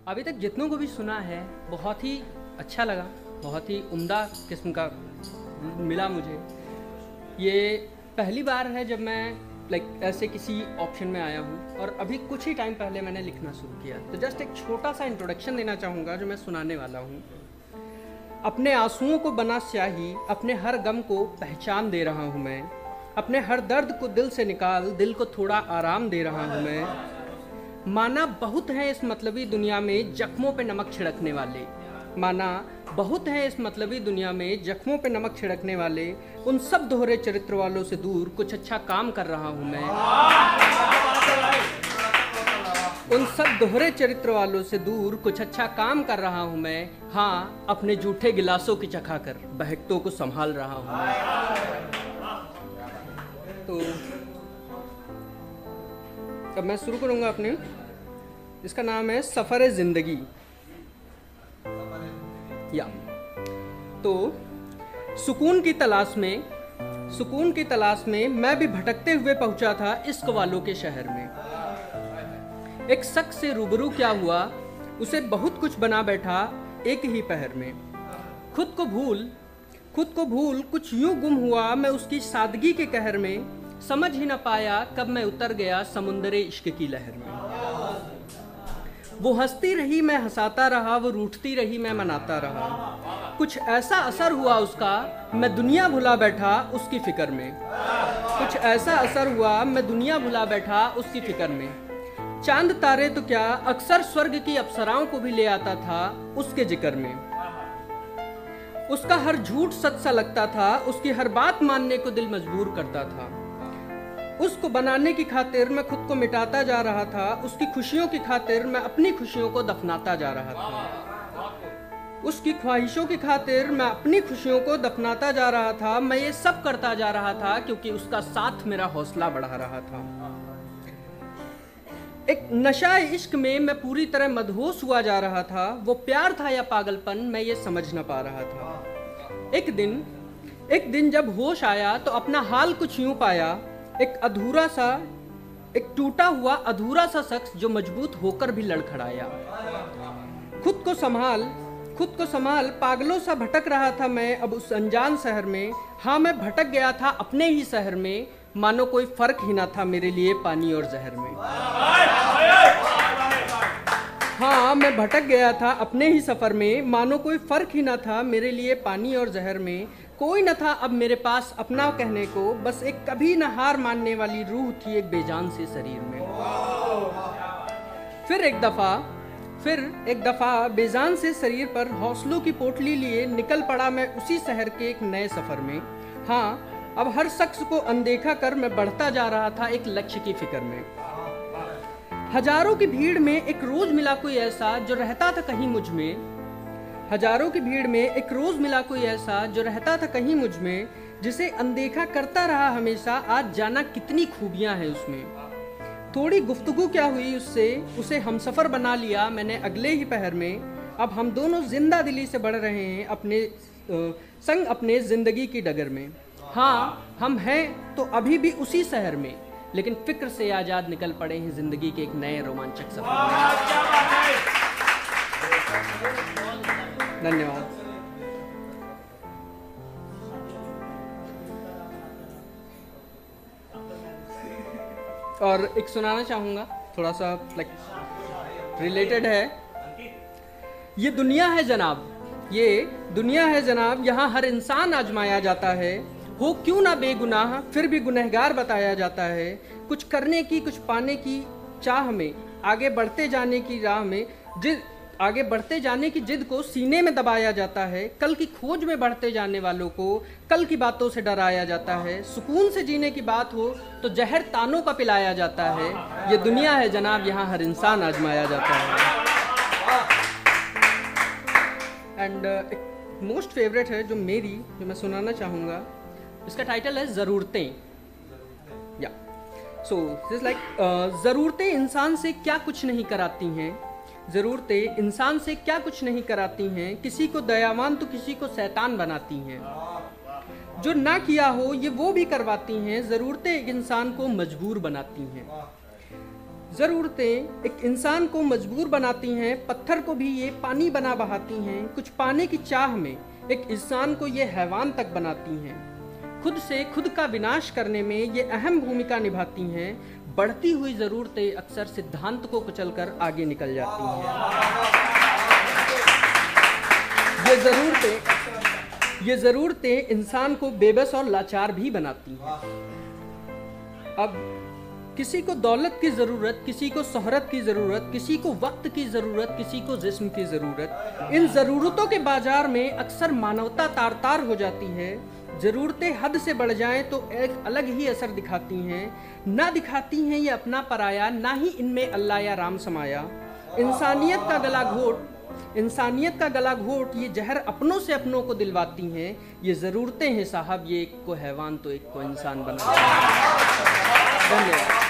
अभी तक जितनों को भी सुना है बहुत ही अच्छा लगा, बहुत ही उम्दा किस्म का मिला मुझे। ये पहली बार है जब मैं ऐसे किसी ऑप्शन में आया हूँ और अभी कुछ ही टाइम पहले मैंने लिखना शुरू किया। तो जस्ट एक छोटा सा इंट्रोडक्शन देना चाहूँगा जो मैं सुनाने वाला हूँ। अपने आंसुओं को बना स्याही, अपने हर गम को पहचान दे रहा हूँ मैं। अपने हर दर्द को दिल से निकाल, दिल को थोड़ा आराम दे रहा हूँ मैं। माना बहुत हैं इस मतलबी दुनिया में जख्मों पे नमक छिड़कने वाले, माना बहुत हैं इस मतलबी दुनिया में जख्मों पे नमक छिड़कने वाले। उन सब दोहरे चरित्र वालों से दूर कुछ अच्छा काम कर रहा हूँ मैं। उन सब दोहरे चरित्र वालों से दूर कुछ अच्छा काम कर रहा हूँ मैं। हाँ, अपने जूठे गिलासों की चखा कर बहकतों को संभाल रहा हूँ मैं। तो अब मैं शुरू करूँगा अपने, इसका नाम है सफ़र ज़िंदगी। या तो सुकून की तलाश में मैं भी भटकते हुए पहुंचा था इश्क वालों के शहर में। एक शख्स से रूबरू क्या हुआ, उसे बहुत कुछ बना बैठा एक ही पहर में। खुद को भूल कुछ यूं गुम हुआ मैं उसकी सादगी के कहर में। समझ ही न पाया कब मैं उतर गया समुंदरे इश्क की लहर में। वो हंसती रही मैं हंसाता रहा, वो रूठती रही मैं मनाता रहा। कुछ ऐसा असर हुआ उसका, मैं दुनिया भुला बैठा उसकी फिक्र में। कुछ ऐसा असर हुआ मैं दुनिया भुला बैठा उसकी फिक्र में। चांद तारे तो क्या, अक्सर स्वर्ग की अप्सराओं को भी ले आता था उसके जिक्र में। उसका हर झूठ सच सा लगता था, उसकी हर बात मानने को दिल मजबूर करता था। उसको बनाने की खातिर मैं खुद को मिटाता जा रहा था, उसकी खुशियों की खातिर मैं अपनी खुशियों को दफनाता जा रहा था। उसकी ख्वाहिशों की खातिर मैं अपनी खुशियों को दफनाता जा रहा था। मैं ये सब करता जा रहा था क्योंकि उसका साथ मेरा हौसला बढ़ा रहा था। एक नशा इश्क में मैं पूरी तरह मदहोश हुआ जा रहा था। वो प्यार था या पागलपन मैं ये समझ न पा रहा था। एक दिन जब होश आया तो अपना हाल कुछ यूं पाया। एक टूटा हुआ अधूरा सा शख्स जो मजबूत होकर भी लड़खड़ाया। खुद को संभाल पागलों सा भटक रहा था मैं अब उस अनजान शहर में। हाँ, मैं भटक गया था अपने ही शहर में, मानो कोई फर्क ही ना था मेरे लिए पानी और जहर में। हाँ, मैं भटक गया था अपने ही सफर में, मानो कोई फर्क ही ना था मेरे लिए पानी और जहर में। कोई न था अब मेरे पास अपना कहने को, बस एक कभी न हार मानने वाली रूह थी एक बेजान से शरीर में। फिर एक दफा बेजान से शरीर पर हौसलों की पोटली लिए निकल पड़ा मैं उसी शहर के एक नए सफर में। हाँ, अब हर शख्स को अनदेखा कर मैं बढ़ता जा रहा था एक लक्ष्य की फिक्र में। हजारों की भीड़ में एक रोज मिला कोई ऐसा जो रहता था कहीं मुझ में। हजारों की भीड़ में एक रोज मिला कोई ऐसा जो रहता था कहीं मुझ में, जिसे अनदेखा करता रहा हमेशा। आज जाना कितनी खूबियां हैं उसमें। थोड़ी गुफ्तगू क्या हुई उससे, उसे हमसफर बना लिया मैंने अगले ही पहर में। अब हम दोनों जिंदा दिली से बढ़ रहे हैं अपने जिंदगी की डगर में। हाँ, हम हैं तो अभी भी उसी शहर में, लेकिन फिक्र से आजाद निकल पड़े हैं जिंदगी के एक नए रोमांचक सफर में। धन्यवाद। और एक सुनाना चाहूँगा, थोड़ा सा रिलेटेड है। ये दुनिया है जनाब, यहाँ हर इंसान आजमाया जाता है। हो क्यों ना बेगुनाह फिर भी गुनहगार बताया जाता है। कुछ करने की, कुछ पाने की चाह में, आगे बढ़ते जाने की जिद को सीने में दबाया जाता है। कल की खोज में बढ़ते जाने वालों को कल की बातों से डराया जाता है। सुकून से जीने की बात हो तो जहर तानों का पिलाया जाता है। ये दुनिया है जनाब, यहाँ हर इंसान आजमाया जाता है। एंड एक मोस्ट फेवरेट है जो मैं सुनाना चाहूँगा, इसका टाइटल है ज़रूरतें। या सो दिस लाइक ज़रूरतें इंसान से क्या कुछ नहीं कराती हैं। ज़रूरतें इंसान से क्या कुछ नहीं कराती हैं। किसी को दयावान तो किसी को शैतान बनाती हैं। जो ना किया हो ये वो भी करवाती हैं। ज़रूरतें एक इंसान को मजबूर बनाती हैं। ज़रूरतें एक इंसान को मजबूर बनाती हैं, पत्थर को भी ये पानी बना बहाती हैं। कुछ पाने की चाह में एक इंसान को ये हैवान तक बनाती हैं। खुद से खुद का विनाश करने में ये अहम भूमिका निभाती हैं। बढ़ती हुई ज़रूरतें अक्सर सिद्धांत को कुचलकर आगे निकल जाती हैं। ये ज़रूरतें इंसान को बेबस और लाचार भी बनाती हैं। अब किसी को दौलत की ज़रूरत, किसी को शोहरत की ज़रूरत, किसी को वक्त की ज़रूरत, किसी को जिस्म की ज़रूरत। इन ज़रूरतों के बाजार में अक्सर मानवता तार तार हो जाती है। ज़रूरतें हद से बढ़ जाएं तो एक अलग ही असर दिखाती हैं। ना दिखाती हैं ये अपना पराया, ना ही इनमें अल्लाह या राम समाया। इंसानियत का गला घोट ये जहर अपनों से अपनों को दिलवाती हैं। ये ज़रूरतें हैं साहब, ये एक को हैवान तो एक को इंसान बना। धन्यवाद।